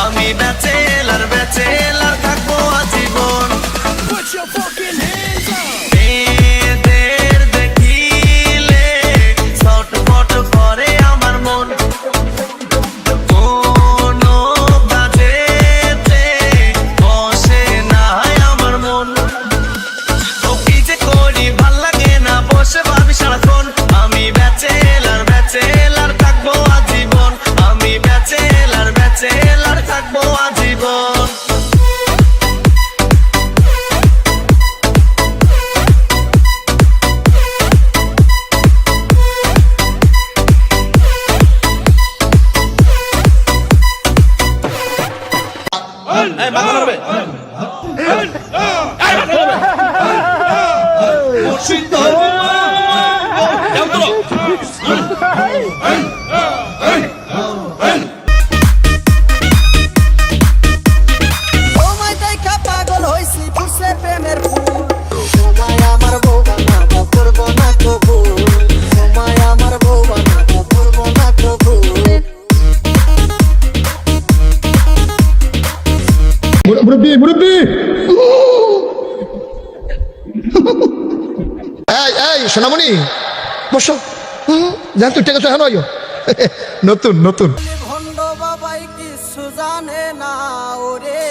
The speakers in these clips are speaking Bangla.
আমি ব্যাচেলার ব্যাচেলার থাকবো আজীবন। মেয়েদের দেখিলে ছটফট করে আমার মন, কোনো কাজেতে বসে না আমার মন। তো কি যে করি ভাল লাগে না, বসে ভাবি সারাক্ষণ। আমি ব্যাচেলার ব্যাচেলার থাকবো আজীবন, আমি ব্যাচেলার ব্যাচেলার থাকবো আজীবন। মুরব্বী মুরব্বী, এই সোনামণি বসো। জান তুই টেকে হ্যাঁ নতুন নতুন ভণ্ড বাবাই কিছু জানে না ওরে,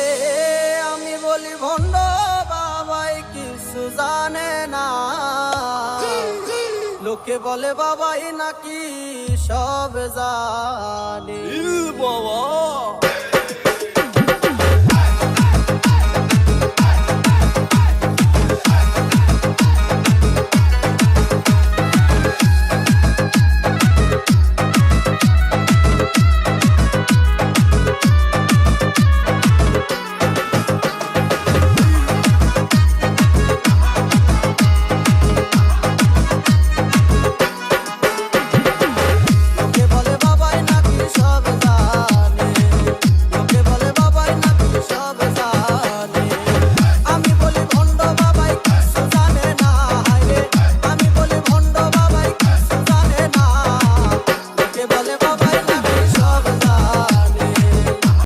আমি বলি ভণ্ড বাবাই কিছু জানে না। লোকে বলে বাবাই নাকি সব জানে। বাবা